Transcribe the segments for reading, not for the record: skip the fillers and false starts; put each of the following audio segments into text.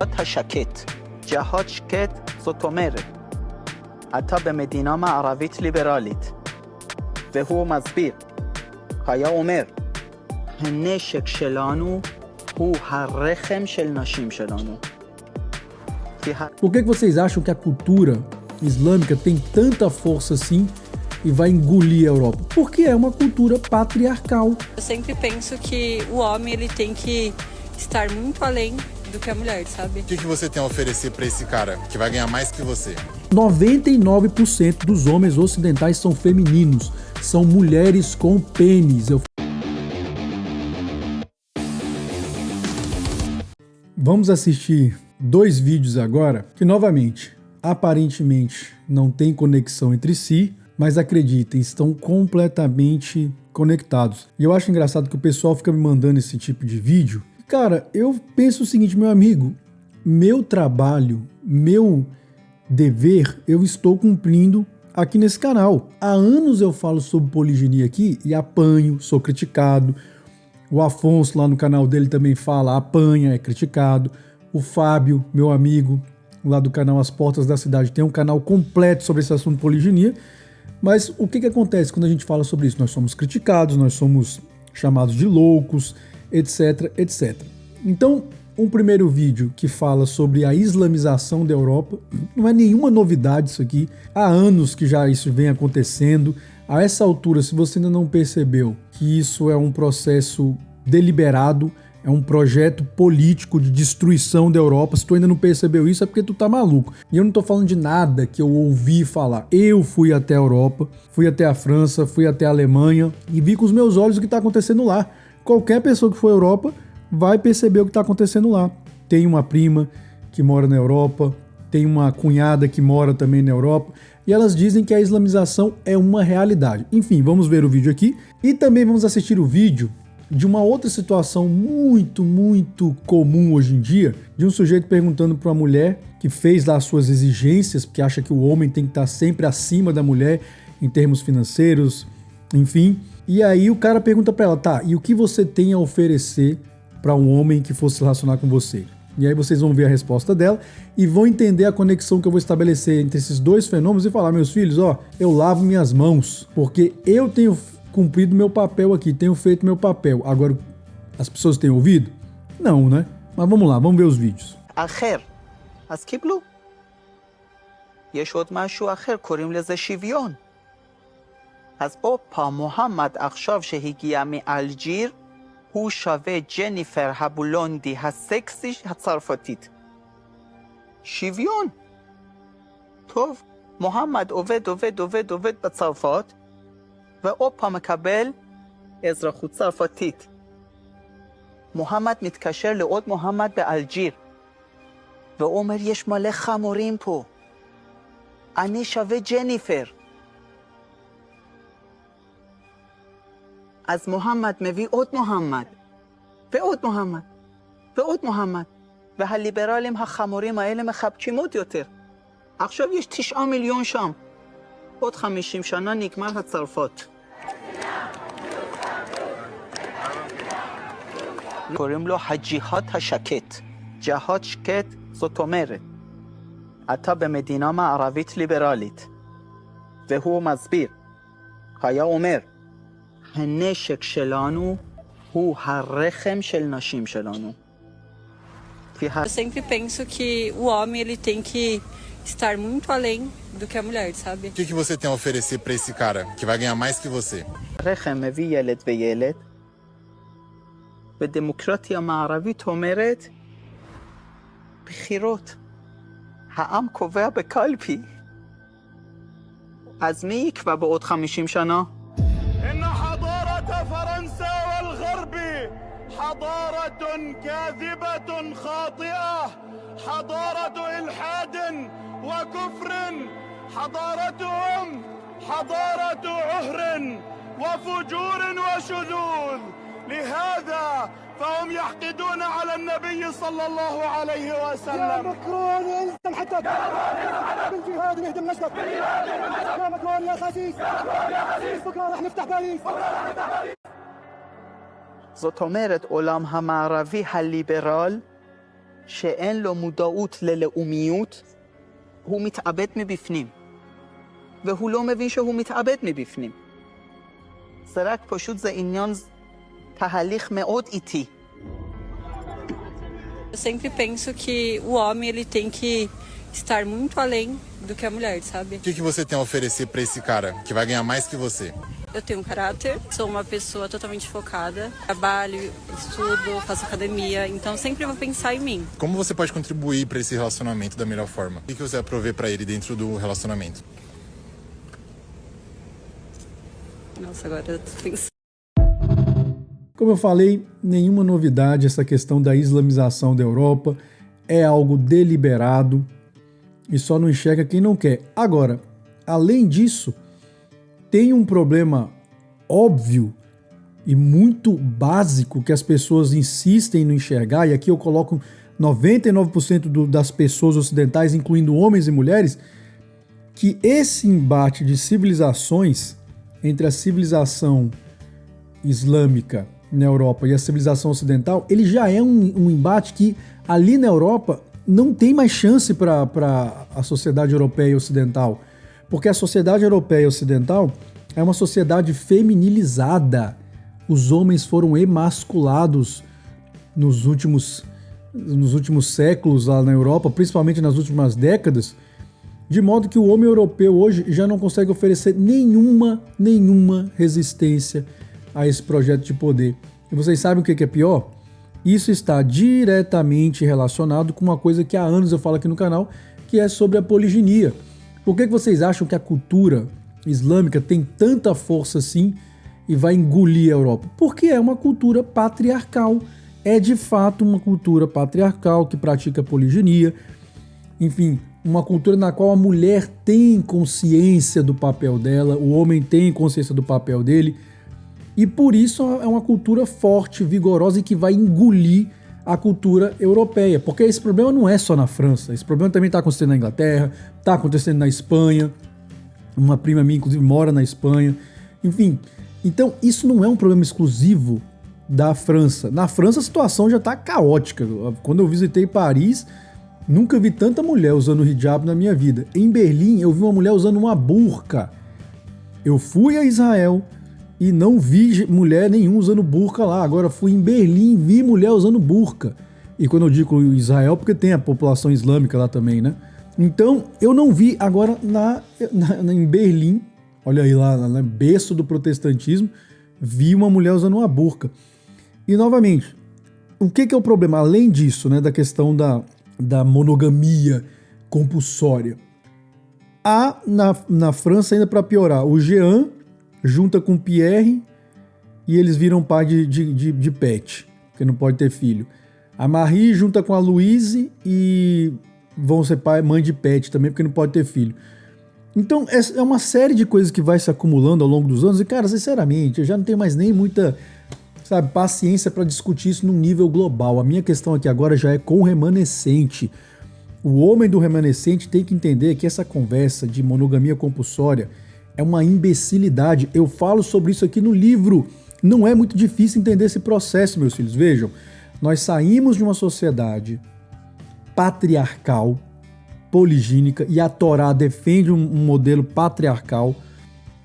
השקט, ג'הاد שקט, זאת אומרת, אתה במדינה מערבית ליברלית. והוא מסביר, היה אומר, הנשק שלנו הוא הרחם של נשים שלנו. Por que vocês acham que a cultura islâmica tem tanta força assim e vai engolir a Europa? Porque é uma cultura patriarcal. Eu sempre penso que o homem ele tem que estar muito além do que a mulher, sabe? O que você tem a oferecer para esse cara que vai ganhar mais que você? 99% dos homens ocidentais são femininos, são mulheres com pênis. Vamos assistir 2 vídeos agora que, novamente, aparentemente não tem conexão entre si, mas acreditem, estão completamente conectados. E eu acho engraçado que o pessoal fica me mandando esse tipo de vídeo. Cara, eu penso o seguinte, meu amigo, meu trabalho, meu dever, eu estou cumprindo aqui nesse canal. Há anos eu falo sobre poliginia aqui e apanho, sou criticado. O Afonso lá no canal dele também fala, apanha, é criticado. O Fábio, meu amigo, lá do canal As Portas da Cidade, tem um canal completo sobre esse assunto de poliginia. Mas o que acontece quando a gente fala sobre isso? Nós somos criticados, nós somos chamados de loucos, etc, etc. Então, um primeiro vídeo que fala sobre a islamização da Europa, não é nenhuma novidade isso aqui, há anos que já isso vem acontecendo. A essa altura, se você ainda não percebeu que isso é um processo deliberado, é um projeto político de destruição da Europa, se tu ainda não percebeu isso é porque tu tá maluco. E eu não tô falando de nada que eu ouvi falar. Eu fui até a Europa, fui até a França, fui até a Alemanha e vi com os meus olhos o que tá acontecendo lá. Qualquer pessoa que for à Europa vai perceber o que tá acontecendo lá. Tem uma prima que mora na Europa, tem uma cunhada que mora também na Europa, e elas dizem que a islamização é uma realidade. Enfim, vamos ver o vídeo aqui e também vamos assistir o vídeo de uma outra situação muito comum hoje em dia, de um sujeito perguntando para uma mulher que fez lá as suas exigências, porque acha que o homem tem que estar sempre acima da mulher em termos financeiros, enfim. E aí o cara pergunta para ela, tá, e o que você tem a oferecer para um homem que fosse se relacionar com você? E aí vocês vão ver a resposta dela e vão entender a conexão que eu vou estabelecer entre esses 2 fenômenos e falar, meus filhos, ó, eu lavo minhas mãos, porque eu tenho cumprido meu papel aqui, tenho feito meu papel. Agora, as pessoas têm ouvido? Não, né? Mas vamos lá, vamos ver os vídeos. אחר, אז קיבלו. יש עוד משהו אחר, קוראים לזה שוויון. אז פה מוחמד עכשיו שהגיע מאלג'יר, הוא שווה ג'ניפר הבולונדי הסקסי הצרפתית. שוויון. טוב, מוחמד עובד בצרפת, ועוד פעם מקבל אזרחות צרפתית. מוחמד מתקשר לעוד מוחמד באלג'יר, והוא אומר, יש מלא חמורים פה. אני שווה ג'ניפר. אז מוחמד מביא עוד מוחמד, ועוד מוחמד, ועוד מוחמד. והליברלים החמורים האלה מחבקים עוד יותר. עכשיו יש 9 מיליון שם. עוד 50 שנה נגמר הצרפת. קוראים לו הג'יהאד השקט. ג'יהאד שקט זאת אומרת, אתה במדינה מערבית ליברלית. והוא מסביר, היה אומר, הנשק שלנו הוא הרחם של נשים שלנו. Eu sempre penso que o homem ele tem que estar muito além do que a mulher, sabe? O que você tem a oferecer para esse cara que vai ganhar mais que você? רחם מביא ילד וילד, ודמוקרטיה מערבית אומרת, בחירות. העם קובע בקלפי. אז מי יקבע בעוד 50 שנה? إن حضارة فرنسا والغرب حضارة كاذبة خاطئة، حضارة إلحاد وكفر، حضارتهم حضارة عهر وفجور وشذوذ. لهذا فهم يحقدون على النبي صلى الله عليه وسلم. يا مكرون الزم حدك، بالجهاد نهدم نجدك، يا مكرون يا خسيس، بكره رح نفتح باريس. זאת אומרת, עולם המערבי הליברל שאין לו מודעות ללאומיות, הוא מתאבד מבפנים. והוא לא מבין שהוא מתאבד מבפנים. זה רק פשוט זה עניין תהליך מאוד איטי. Eu sempre penso que o homem ele tem que estar muito além do que a mulher, sabe? O que você tem a oferecer pra esse cara que vai ganhar mais que você? Eu tenho um caráter, sou uma pessoa totalmente focada, trabalho, estudo, faço academia, então sempre vou pensar em mim. Como você pode contribuir pra esse relacionamento da melhor forma? O que você vai prover pra ele dentro do relacionamento? Nossa, agora eu tô pensando. Como eu falei, nenhuma novidade essa questão da islamização da Europa, é algo deliberado e só não enxerga quem não quer. Agora, além disso, tem um problema óbvio e muito básico que as pessoas insistem em não enxergar, e aqui eu coloco 99% das pessoas ocidentais, incluindo homens e mulheres, que esse embate de civilizações entre a civilização islâmica na Europa e a civilização ocidental, ele já é um embate que ali na Europa não tem mais chance para a sociedade europeia e ocidental, porque a sociedade europeia e ocidental é uma sociedade feminilizada. Os homens foram emasculados nos últimos séculos lá na Europa, principalmente nas últimas décadas, de modo que o homem europeu hoje já não consegue oferecer nenhuma resistência a esse projeto de poder. E vocês sabem o que é pior? Isso está diretamente relacionado com uma coisa que há anos eu falo aqui no canal, que é sobre a poliginia. Por que vocês acham que a cultura islâmica tem tanta força assim e vai engolir a Europa? Porque é uma cultura patriarcal. É de fato uma cultura patriarcal que pratica poliginia. Enfim, uma cultura na qual a mulher tem consciência do papel dela, o homem tem consciência do papel dele. E por isso é uma cultura forte, vigorosa e que vai engolir a cultura europeia. Porque esse problema não é só na França, esse problema também está acontecendo na Inglaterra, está acontecendo na Espanha. Uma prima minha, inclusive, mora na Espanha. Enfim, então isso não é um problema exclusivo da França. Na França a situação já está caótica. Quando eu visitei Paris, nunca vi tanta mulher usando hijab na minha vida. Em Berlim eu vi uma mulher usando uma burca. Eu fui a Israel e não vi mulher nenhuma usando burca lá. Agora fui em Berlim e vi mulher usando burca. E quando eu digo Israel, porque tem a população islâmica lá também, né? Então, eu não vi agora em Berlim, olha aí lá, no berço do protestantismo, vi uma mulher usando uma burca. E, novamente, o que é o problema? Além disso, né, da questão da monogamia compulsória. Há na França, ainda para piorar, o Jean junta com o Pierre e eles viram pai de pet, porque não pode ter filho. A Marie junta com a Louise e vão ser mãe de pet também, porque não pode ter filho. Então, é uma série de coisas que vai se acumulando ao longo dos anos. E, cara, sinceramente, eu já não tenho mais nem muita, paciência para discutir isso num nível global. A minha questão aqui agora já é com o remanescente. O homem do remanescente tem que entender que essa conversa de monogamia compulsória é uma imbecilidade. Eu falo sobre isso aqui no livro. Não é muito difícil entender esse processo, meus filhos. Vejam, nós saímos de uma sociedade patriarcal, poligínica, e a Torá defende um modelo patriarcal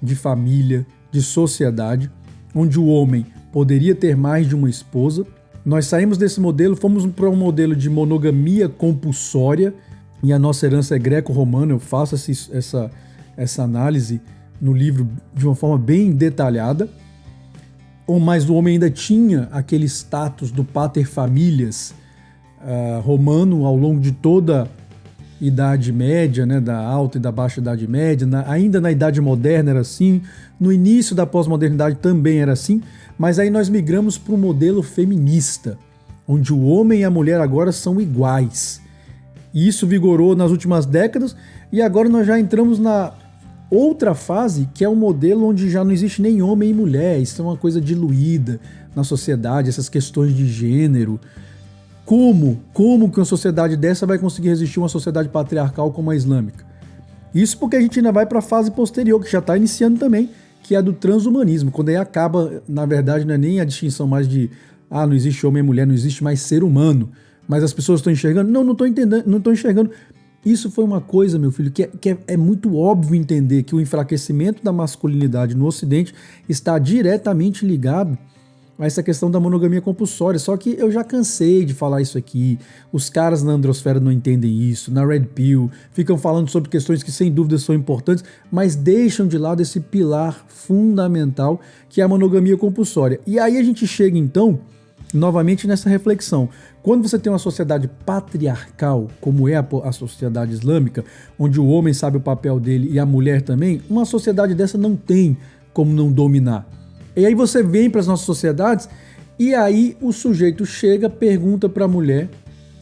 de família, de sociedade, onde o homem poderia ter mais de uma esposa. Nós saímos desse modelo, fomos para um modelo de monogamia compulsória, e a nossa herança é greco-romana. Eu faço essa análise no livro de uma forma bem detalhada. Mas o homem ainda tinha aquele status do pater familias romano ao longo de toda a Idade Média, né, da Alta e da Baixa Idade Média. Ainda na Idade Moderna era assim, no início da pós-modernidade também era assim, mas aí nós migramos para um modelo feminista, onde o homem e a mulher agora são iguais. E isso vigorou nas últimas décadas, e agora nós já entramos na outra fase, que é um modelo onde já não existe nem homem e mulher. Isso é uma coisa diluída na sociedade, essas questões de gênero. Como que uma sociedade dessa vai conseguir resistir a uma sociedade patriarcal como a islâmica? Isso porque a gente ainda vai para a fase posterior, que já está iniciando também, que é a do transhumanismo, quando aí acaba, na verdade, não é nem a distinção mais de não existe homem e mulher, não existe mais ser humano, mas as pessoas estão enxergando. Não estou entendendo, não estou enxergando. Isso foi uma coisa, meu filho, que é muito óbvio entender que o enfraquecimento da masculinidade no Ocidente está diretamente ligado a essa questão da monogamia compulsória. Só que eu já cansei de falar isso aqui. Os caras na androsfera não entendem isso, na Red Pill, ficam falando sobre questões que sem dúvida são importantes, mas deixam de lado esse pilar fundamental que é a monogamia compulsória. E aí a gente chega então, novamente nessa reflexão. Quando você tem uma sociedade patriarcal, como é a sociedade islâmica, onde o homem sabe o papel dele e a mulher também, uma sociedade dessa não tem como não dominar. E aí você vem para as nossas sociedades e aí o sujeito chega, pergunta para a mulher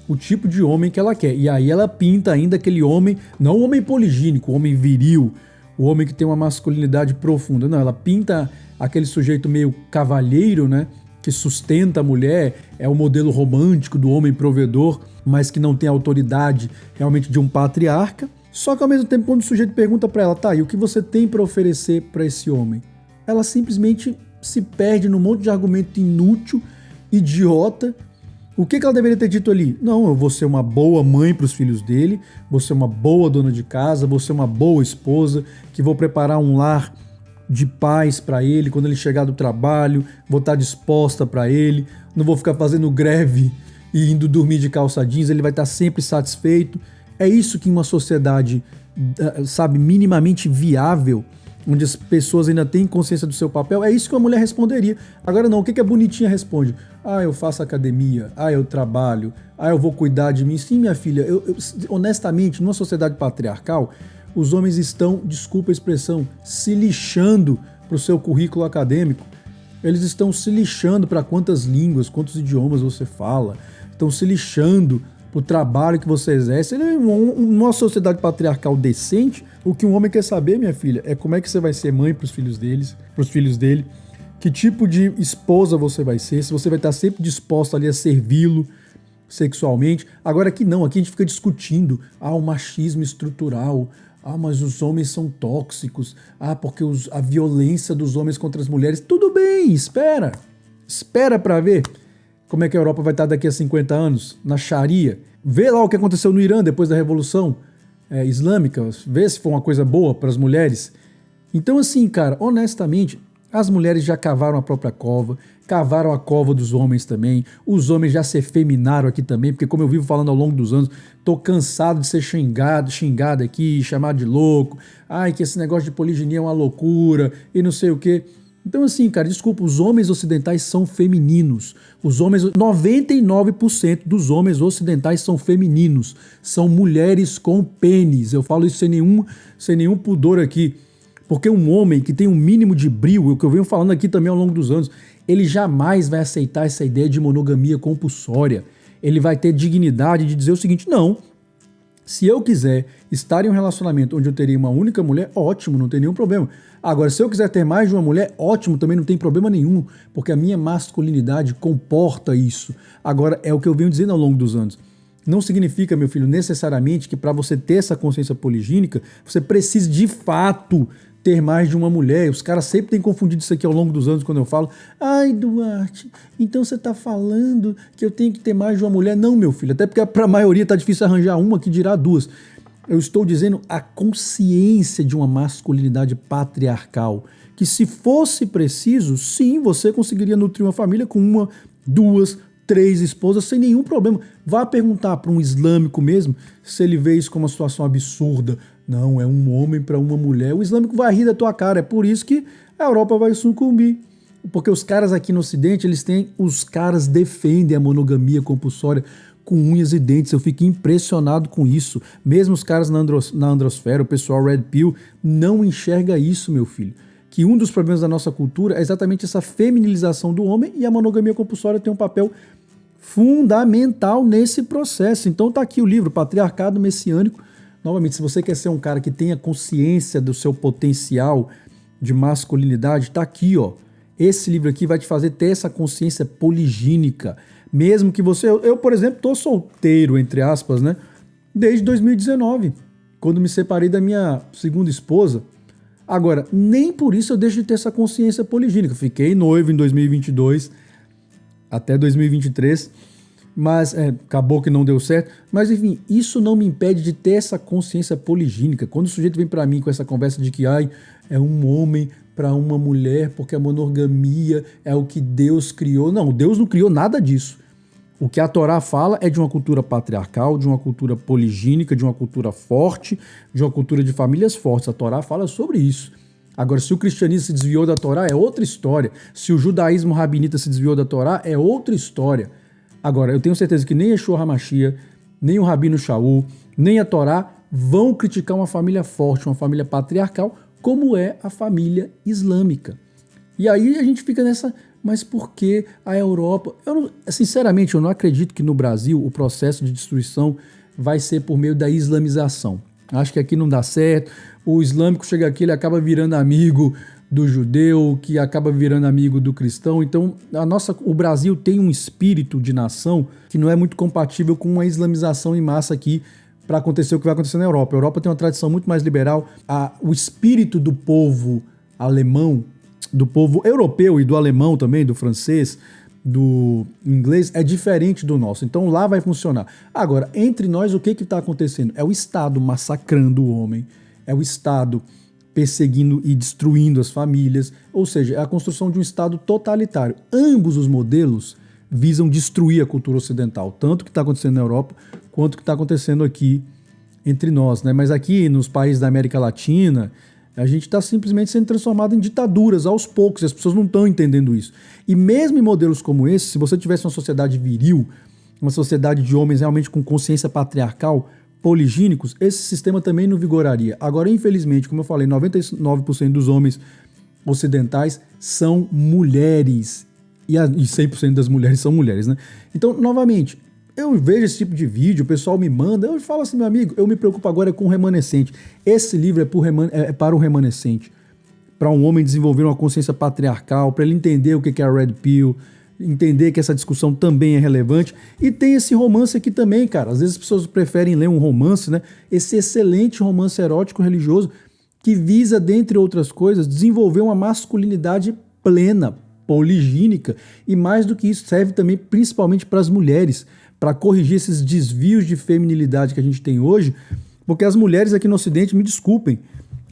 o tipo de homem que ela quer. E aí ela pinta ainda aquele homem, não o homem poligínico, o homem viril, o homem que tem uma masculinidade profunda. Não, ela pinta aquele sujeito meio cavalheiro, né? Que sustenta a mulher, é o modelo romântico do homem provedor, mas que não tem autoridade realmente de um patriarca. Só que ao mesmo tempo, quando o sujeito pergunta para ela, tá, e o que você tem para oferecer para esse homem? Ela simplesmente se perde num monte de argumento inútil, idiota. O que ela deveria ter dito ali? Não, eu vou ser uma boa mãe para os filhos dele, vou ser uma boa dona de casa, vou ser uma boa esposa, que vou preparar um lar de paz para ele quando ele chegar do trabalho, vou estar disposta para ele, não vou ficar fazendo greve e indo dormir de calça jeans, ele vai estar sempre satisfeito. É isso que uma sociedade, sabe, minimamente viável, onde as pessoas ainda têm consciência do seu papel, é isso que uma mulher responderia. Agora não, o que a bonitinha responde? Ah, eu faço academia, ah, eu trabalho, ah, eu vou cuidar de mim. Sim, minha filha, honestamente, numa sociedade patriarcal, os homens estão, desculpa a expressão, se lixando para o seu currículo acadêmico. Eles estão se lixando para quantas línguas, quantos idiomas você fala, estão se lixando para o trabalho que você exerce. Numa sociedade patriarcal decente, o que um homem quer saber, minha filha, é como é que você vai ser mãe para os filhos dele, que tipo de esposa você vai ser, se você vai estar sempre disposta ali a servi-lo sexualmente. Agora aqui não, aqui a gente fica discutindo o machismo estrutural, mas os homens são tóxicos, porque a violência dos homens contra as mulheres. Tudo bem, espera para ver como é que a Europa vai estar daqui a 50 anos, na Sharia. Vê lá o que aconteceu no Irã depois da Revolução Islâmica, vê se foi uma coisa boa para as mulheres. Então assim, cara, honestamente, as mulheres já cavaram a própria cova, cavaram a cova dos homens também, os homens já se efeminaram aqui também, porque como eu vivo falando ao longo dos anos, tô cansado de ser xingado aqui, chamado de louco, que esse negócio de poliginia é uma loucura, e não sei o quê. Então assim, cara, desculpa, os homens ocidentais são femininos. 99% dos homens ocidentais são femininos, são mulheres com pênis. Eu falo isso sem nenhum pudor aqui. Porque um homem que tem um mínimo de brio, o que eu venho falando aqui também ao longo dos anos, ele jamais vai aceitar essa ideia de monogamia compulsória. Ele vai ter dignidade de dizer o seguinte, não, se eu quiser estar em um relacionamento onde eu teria uma única mulher, ótimo, não tem nenhum problema. Agora, se eu quiser ter mais de uma mulher, ótimo, também não tem problema nenhum, porque a minha masculinidade comporta isso. Agora, é o que eu venho dizendo ao longo dos anos. Não significa, meu filho, necessariamente que para você ter essa consciência poligínica, você precise de fato ter mais de uma mulher. Os caras sempre têm confundido isso aqui ao longo dos anos quando eu falo, Duarte, então você tá falando que eu tenho que ter mais de uma mulher? Não, meu filho, até porque para a maioria tá difícil arranjar uma, que dirá duas. Eu estou dizendo a consciência de uma masculinidade patriarcal, que se fosse preciso, sim, você conseguiria nutrir uma família com uma, duas, 3 esposas sem nenhum problema. Vá perguntar para um islâmico mesmo se ele vê isso como uma situação absurda. Não, é um homem para uma mulher. O islâmico vai rir da tua cara. É por isso que a Europa vai sucumbir. Porque os caras aqui no Ocidente, os caras defendem a monogamia compulsória com unhas e dentes. Eu fico impressionado com isso. Mesmo os caras na androsfera, o pessoal Red Pill, não enxerga isso, meu filho. Que um dos problemas da nossa cultura é exatamente essa feminilização do homem, e a monogamia compulsória tem um papel fundamental nesse processo. Então tá aqui o livro, Patriarcado Messiânico. Novamente, se você quer ser um cara que tenha consciência do seu potencial de masculinidade, tá aqui, ó. Esse livro aqui vai te fazer ter essa consciência poligínica. Mesmo que você... Eu, por exemplo, tô solteiro, entre aspas, né? Desde 2019, quando me separei da minha segunda esposa. Agora, nem por isso eu deixo de ter essa consciência poligínica. Fiquei noivo em 2022, até 2023, mas acabou que não deu certo. Mas enfim, isso não me impede de ter essa consciência poligínica. Quando o sujeito vem para mim com essa conversa de que é um homem para uma mulher porque a monogamia é o que Deus criou. Não, Deus não criou nada disso. O que a Torá fala é de uma cultura patriarcal, de uma cultura poligínica, de uma cultura forte, de uma cultura de famílias fortes. A Torá fala sobre isso. Agora, se o cristianismo se desviou da Torá, é outra história. Se o judaísmo rabinita se desviou da Torá, é outra história. Agora, eu tenho certeza que nem Yeshua HaMashiach, nem o Rabino Shaul, nem a Torá vão criticar uma família forte, uma família patriarcal, como é a família islâmica. E aí a gente fica nessa, mas por que a Europa? Sinceramente, eu não acredito que no Brasil o processo de destruição vai ser por meio da islamização. Acho que aqui não dá certo. O islâmico chega aqui, ele acaba virando amigo do judeu, que acaba virando amigo do cristão. Então, o Brasil tem um espírito de nação que não é muito compatível com uma islamização em massa aqui para acontecer o que vai acontecer na Europa. A Europa tem uma tradição muito mais liberal. O espírito do povo alemão, do povo europeu e do alemão também, do francês, do inglês, é diferente do nosso. Então lá vai funcionar. Agora, entre nós, o que está acontecendo? É o Estado massacrando o homem, é o Estado perseguindo e destruindo as famílias, ou seja, é a construção de um Estado totalitário. Ambos os modelos visam destruir a cultura ocidental, tanto o que está acontecendo na Europa, quanto o que está acontecendo aqui entre nós, né? Mas aqui nos países da América Latina, a gente está simplesmente sendo transformado em ditaduras aos poucos, e as pessoas não estão entendendo isso. E mesmo em modelos como esse, se você tivesse uma sociedade viril, uma sociedade de homens realmente com consciência patriarcal, poligínicos, esse sistema também não vigoraria. Agora, infelizmente, como eu falei, 99% dos homens ocidentais são mulheres, e 100% das mulheres são mulheres, né? Então, novamente, eu vejo esse tipo de vídeo, o pessoal me manda, eu falo assim, meu amigo, eu me preocupo agora com o remanescente. Esse livro é para o remanescente, para um homem desenvolver uma consciência patriarcal, para ele entender o que é a Red Pill, entender que essa discussão também é relevante. E tem esse romance aqui também, cara. Às vezes as pessoas preferem ler um romance, né? Esse excelente romance erótico religioso que visa, dentre outras coisas, desenvolver uma masculinidade plena, poligínica, e mais do que isso, serve também principalmente para as mulheres, para corrigir esses desvios de feminilidade que a gente tem hoje, porque as mulheres aqui no Ocidente, me desculpem,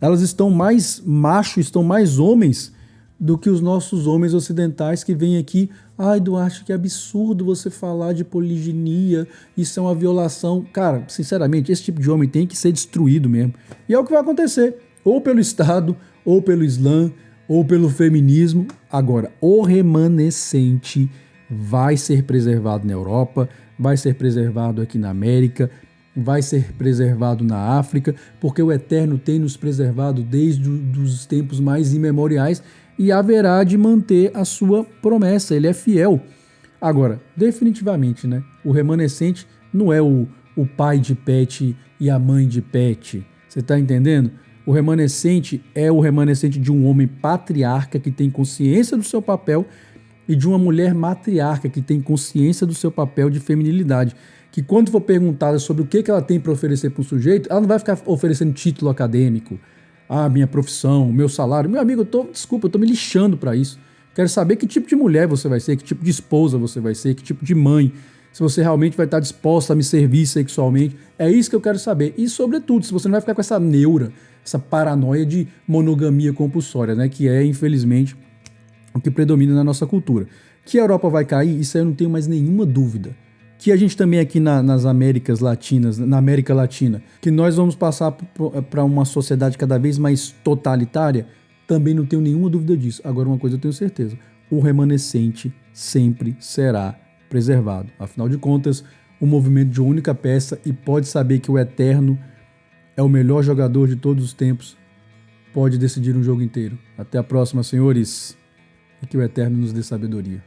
elas estão mais machos, estão mais homens do que os nossos homens ocidentais que vêm aqui. Ai, Duarte, que absurdo você falar de poliginia, isso é uma violação. Cara, sinceramente, esse tipo de homem tem que ser destruído mesmo. E é o que vai acontecer, ou pelo Estado, ou pelo Islã, ou pelo feminismo. Agora, o remanescente vai ser preservado na Europa, vai ser preservado aqui na América, vai ser preservado na África, porque o Eterno tem nos preservado desde os tempos mais imemoriais e haverá de manter a sua promessa, ele é fiel. Agora, definitivamente, né, o remanescente não é o pai de Pet e a mãe de Pet, você está entendendo? O remanescente é o remanescente de um homem patriarca que tem consciência do seu papel e de uma mulher matriarca que tem consciência do seu papel de feminilidade, que quando for perguntada sobre o que ela tem para oferecer para um sujeito, ela não vai ficar oferecendo título acadêmico, minha profissão, meu salário. Meu amigo, eu tô me lixando para isso. Quero saber que tipo de mulher você vai ser, que tipo de esposa você vai ser, que tipo de mãe, se você realmente vai estar disposta a me servir sexualmente. É isso que eu quero saber. E, sobretudo, se você não vai ficar com essa neura, essa paranoia de monogamia compulsória, né, que é, infelizmente, o que predomina na nossa cultura. Que a Europa vai cair, isso aí eu não tenho mais nenhuma dúvida. Que a gente também aqui nas Américas Latinas, na América Latina, que nós vamos passar para uma sociedade cada vez mais totalitária, também não tenho nenhuma dúvida disso. Agora, uma coisa eu tenho certeza, o remanescente sempre será preservado. Afinal de contas, o movimento de uma única peça, e pode saber que o Eterno é o melhor jogador de todos os tempos, pode decidir um jogo inteiro. Até a próxima, senhores, e que o Eterno nos dê sabedoria.